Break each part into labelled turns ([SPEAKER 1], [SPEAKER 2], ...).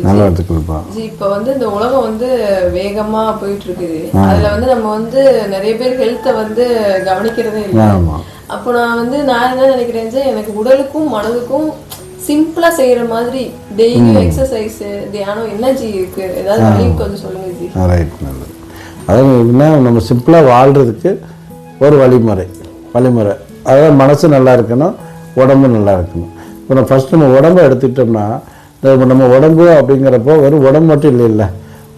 [SPEAKER 1] நல்வாழ்த்துக்கள்ப்பா.
[SPEAKER 2] இப்போ வந்து இந்த உலகம் வந்து வேகமா போயிட்டு இருக்குது. அதுல வந்து நம்ம வந்து நிறைய பேர் ஹெல்த்தை வந்து கவனிக்கிறதே இல்லை. அப்போ நான் என்ன நினைக்கிறேன், எனக்கு உடலுக்கும் மனதுக்கும் சிம்பிளா செய்யற மாதிரி டெய்லி எக்ஸசைஸ் தியானம் எனர்ஜி இருக்கு, ஏதாவது வழி கொஞ்சம் சொல்லுங்க ஜி.
[SPEAKER 1] ரைட், நல்லது. அதாவது நம்ம சிம்பிளா வாழ்றதுக்கு ஒரு வழிமுறை. அதாவது மனசு நல்லா இருக்கணும், உடம்பு நல்லா இருக்கணும். இப்போ நம்ம ஃபஸ்ட்டு நம்ம உடம்பை எடுத்துக்கிட்டோம்னா, நம்ம உடம்பு அப்படிங்கிறப்போ வெறும் உடம்பு மட்டும் இல்லை,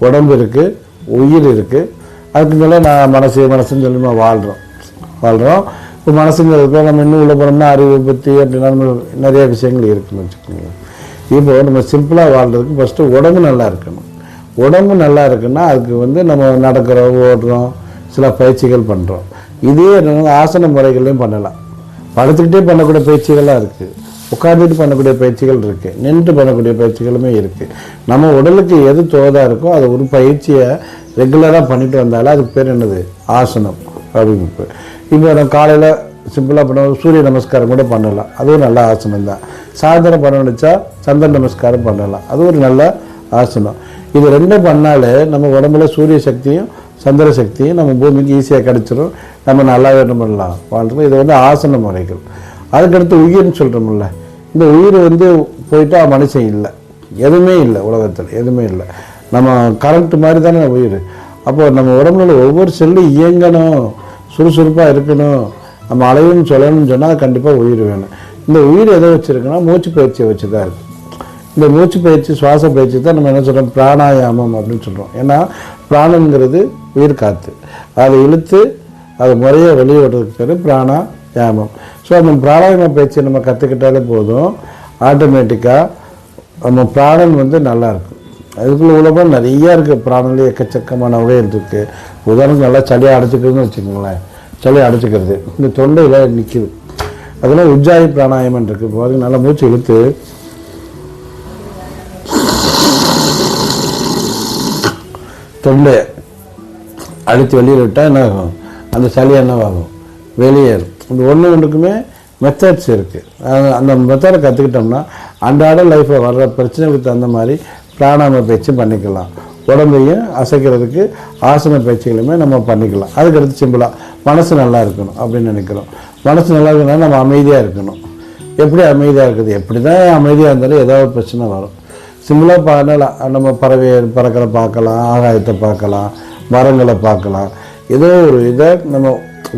[SPEAKER 1] உடம்பு இருக்குது, உயிர் இருக்குது. அதுக்கு மேலே நான் மனசுன்னு சொல்லி நம்ம வாழ்கிறோம். இப்போ மனசுங்கிறதுக்கு நம்ம இன்னும் உள்ள போனோம்னா அறிவு பற்றி அப்படின்னா நம்ம நிறைய விஷயங்கள் இருக்குன்னு வச்சுக்கோங்க. இப்போ நம்ம சிம்பிளாக வாழ்கிறதுக்கு ஃபஸ்ட்டு உடம்பு நல்லா இருக்கணும். உடம்பு நல்லா இருக்குன்னா அதுக்கு நம்ம நடக்கிறோம், ஓடுறோம், சில பயிற்சிகள் பண்ணுறோம். இதே ஆசன முறைகள்லையும் பண்ணலாம். படுத்துக்கிட்டே பண்ணக்கூடிய பயிற்சிகள்லாம் இருக்குது, உட்காந்துட்டு பண்ணக்கூடிய பயிற்சிகள் இருக்குது, நின்று பண்ணக்கூடிய பயிற்சிகளுமே இருக்குது. நம்ம உடலுக்கு எது தோதாக இருக்கோ அதை ஒரு பயிற்சியை ரெகுலராக பண்ணிட்டு வந்தாலும் அதுக்கு பேர் என்னது, ஆசனம் அப்படின்னு. இப்போ நம்ம காலையில் சிம்பிளாக பண்ண சூரிய நமஸ்காரம் கூட பண்ணலாம், அதுவும் நல்ல ஆசனம் தான். சாயந்தரம் பண்ண நினச்சா சந்திர நமஸ்காரம் பண்ணலாம், அது ஒரு நல்ல ஆசனம். இது ரெண்டும் பண்ணாலே நம்ம உடம்புல சூரிய சக்தியும் சந்திர சக்தியும் நம்ம பூமிக்கு ஈஸியாக கிடச்சிரும். நம்ம நல்லாவே என்ன பண்ணலாம், வாழ்றோம். இது ஆசன முறைகள். அதுக்கடுத்து உயிர்னு சொல்கிறோம்ல, இந்த உயிர் போயிட்டா மனுஷன் இல்லை, எதுவுமே இல்லை, உலகத்தில் எதுவுமே இல்லை. நம்ம கரண்ட் மாதிரி தானே உயிர். அப்போ நம்ம உடம்புல ஒவ்வொரு செல்லும் இயங்கணும், சுறுசுறுப்பாக இருக்கணும், நம்ம அலையுன்னு சொல்லணும்னு சொன்னால் அது கண்டிப்பாக உயிர் வேணும். இந்த உயிர் எதை வச்சுருக்குன்னா மூச்சு பயிற்சியை வச்சு தான் இருக்குது. இந்த மூச்சு பயிற்சி, சுவாச பயிற்சி தான் நம்ம என்ன சொல்கிறோம், பிராணாயாமம் அப்படின்னு சொல்கிறோம். ஏன்னா பிராணங்கிறது உயிர் காற்று, அதை இழுத்து அது முறையை வெளியே விடுறதுக்கு பேர் பிராணாயாமம். ஸோ அந்த பிராணாயாம பயிற்சியை நம்ம கற்றுக்கிட்டாலே போதும், ஆட்டோமேட்டிக்காக நம்ம பிராணன் நல்லாயிருக்கும். அதுக்குள்ள உலகம் நிறையா இருக்குது, பிராணன்லேயே எக்கச்சக்கமான வகைகள் இருக்குது. உதாரணம் நல்லா சளியை அடைச்சிக்கிறதுன்னு வச்சுக்கோங்களேன். சளியை அடைச்சிக்கிறது இந்த தொண்டையில் நிற்கிது, அதெல்லாம் உஜ்ஜாயி பிராணாயாமம் இருக்குது. இப்போ நல்லா மூச்சு இழுத்து தொண்டையை அடித்து வெளியில் விட்டால் என்ன ஆகும், அந்த சளி என்னவாகும், வெளியேறும். இந்த ஒன்றுக்குமே மெத்தட்ஸ் இருக்குது. அந்த மெத்தடை கற்றுக்கிட்டோம்னா அன்றாட லைஃப்பில் வர்ற பிரச்சனைகளுக்கு தகுந்த மாதிரி பிராணாயாம பயிற்சி பண்ணிக்கலாம். உடம்பையும் அசைக்கிறதுக்கு ஆசன பயிற்சிகளுமே நம்ம பண்ணிக்கலாம். அதுக்கடுத்து சிம்பிளாக மனசு நல்லா இருக்கணும் அப்படின்னு நினைக்கிறோம். மனசு நல்லா இருக்கணும்னா நம்ம அமைதியாக இருக்கணும். எப்படி அமைதியாக இருக்குது, எப்படி தான் அமைதியாக இருந்தாலும் ஏதாவது பிரச்சனை வரும். சிம்பிளாக பண்ணலாம். நம்ம பறக்கிற பார்க்கலாம், ஆகாயத்தை பார்க்கலாம், மரங்களை பார்க்கலாம். ஏதோ ஒரு இதை நம்ம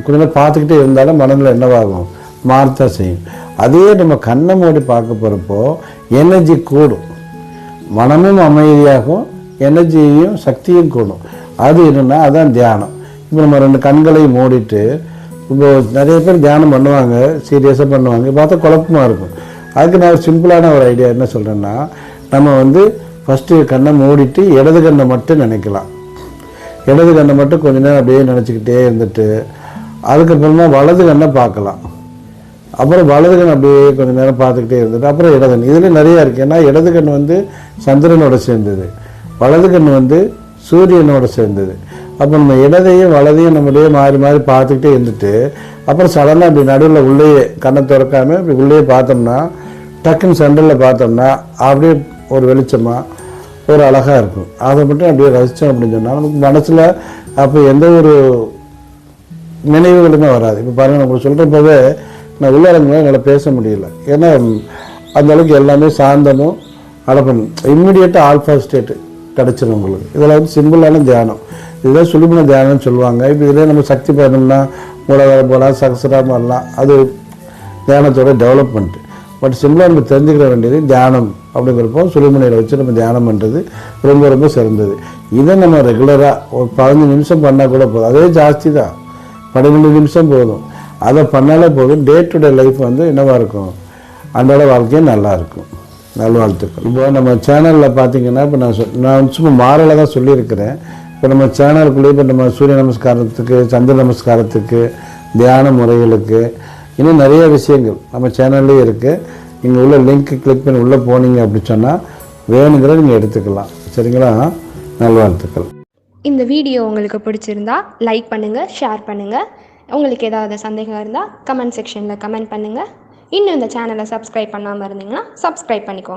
[SPEAKER 1] கொஞ்சம் பார்த்துக்கிட்டே இருந்தாலும் மனதில் என்னவாகும், மாறத்தான் செய்யும். அதே நம்ம கண்ணை மூடி பார்க்க போகிறப்போ எனர்ஜி கூடும், மனமும் அமைதியாகும், எனர்ஜியும் சக்தியும் கூடும். அது என்னென்னா அதான் தியானம். இப்போ நம்ம ரெண்டு கண்களையும் மூடிட்டு, இப்போ நிறைய பேர் தியானம் பண்ணுவாங்க, சீரியஸாக பண்ணுவாங்க, பார்த்தா குழப்பமாக இருக்கும். அதுக்கு நான் ஒரு சிம்பிளான ஒரு ஐடியா என்ன சொல்கிறேன்னா, நம்ம ஃபஸ்ட்டு கண்ணை மூடிட்டு இடது கண்ணை மட்டும் நினைக்கலாம். இடது கண்ணை மட்டும் கொஞ்ச நேரம் அப்படியே நினச்சிக்கிட்டே இருந்துட்டு அதுக்கப்புறமா வலது கண்ணை பார்க்கலாம். அப்புறம் வலது கண் அப்படியே கொஞ்சம் நேரம் பார்த்துக்கிட்டே இருந்துட்டு அப்புறம் இடது கண். இதில் நிறையா இருக்குது. ஏன்னா இடது கண் சந்திரனோட சேர்ந்தது, வலது கண் சூரியனோட சேர்ந்தது. அப்போ நம்ம இடதையும் வலதையும் நம்மளுடைய மாறி மாறி பார்த்துக்கிட்டே இருந்துட்டு அப்புறம் சடனாக அப்படி நடுவில் உள்ளேயே கண்ணை திறக்காமல் இப்படி உள்ளேயே பார்த்தோம்னா, டக்குன்னு சென்டரில் பார்த்தோம்னா அப்படியே ஒரு வெளிச்சமாக ஒரு அழகாக இருக்கும். அதை மட்டும் அப்படியே ரசித்தோம் அப்படின்னு சொன்னால் நமக்கு மனசில் அப்போ எந்த ஒரு நினைவுகளுமே வராது. இப்போ பாருங்கள், உங்களுக்கு சொல்கிறப்பவே நான் உள்ளடங்குலாம் என்னால் பேச முடியல. ஏன்னா அந்த அளவுக்கு எல்லாமே சாந்தமும் அடப்பணும். இம்மிடியேட்டாக ஆல்ஃபா ஸ்டேட்டு கிடச்சிடும் உங்களுக்கு. இதில் சிம்பிளான தியானம், இதெல்லாம் சுலபமான தியானம்னு சொல்லுவாங்க. இப்போ இதில் நம்ம சக்தி பயணம்னா மூலவர போகலாம், சகசராக வரலாம், அது தியானத்தோட டெவலப்மெண்ட்டு. பட் சிம்பிளாக நம்ம தெரிஞ்சுக்கிற வேண்டியது தியானம் அப்படிங்கிறப்போ சுழுமுனையில் வச்சு நம்ம தியானம் பண்ணுறது ரொம்ப ரொம்ப சிறந்தது. இதை நம்ம ரெகுலராக ஒரு 15 நிமிஷம் பண்ணால் கூட போதும். அதே ஜாஸ்தி தான், 12 நிமிஷம் போதும். அதை பண்ணாலே போதும். டே டு டே லைஃப் என்னவாக இருக்கும், அன்றாட வாழ்க்கையும் நல்லாயிருக்கும். நல்வாழ்த்துக்கள். இப்போ நம்ம சேனலில் பார்த்தீங்கன்னா, இப்போ நான் சும்மா மாறல தான் சொல்லியிருக்கிறேன். இப்போ நம்ம சேனலுக்குள்ளேயே இப்போ நம்ம சூரிய நமஸ்காரத்துக்கு, சந்திர நமஸ்காரத்துக்கு, தியான முறைகளுக்கு இன்னும் நிறைய விஷயங்கள் நம்ம சேனல்லே இருக்குது. நீங்கள் உள்ள லிங்க் கிளிக் பண்ணி உள்ளே போனீங்க அப்படி சொன்னால் வேணுங்கிற நீங்கள் எடுத்துக்கலாம். சரிங்களா? நல்வாழ்த்துக்கள்.
[SPEAKER 3] இந்த வீடியோ உங்களுக்கு பிடிச்சிருந்தா லைக் பண்ணுங்கள், ஷேர் பண்ணுங்கள். உங்களுக்கு ஏதாவது சந்தேகம் இருந்தால் கமெண்ட் செக்ஷனில் கமெண்ட் பண்ணுங்கள். இன்னும் இந்த சேனலை சப்ஸ்கிரைப் பண்ணாமல் இருந்தீங்கன்னா சப்ஸ்கிரைப் பண்ணிக்கோங்க.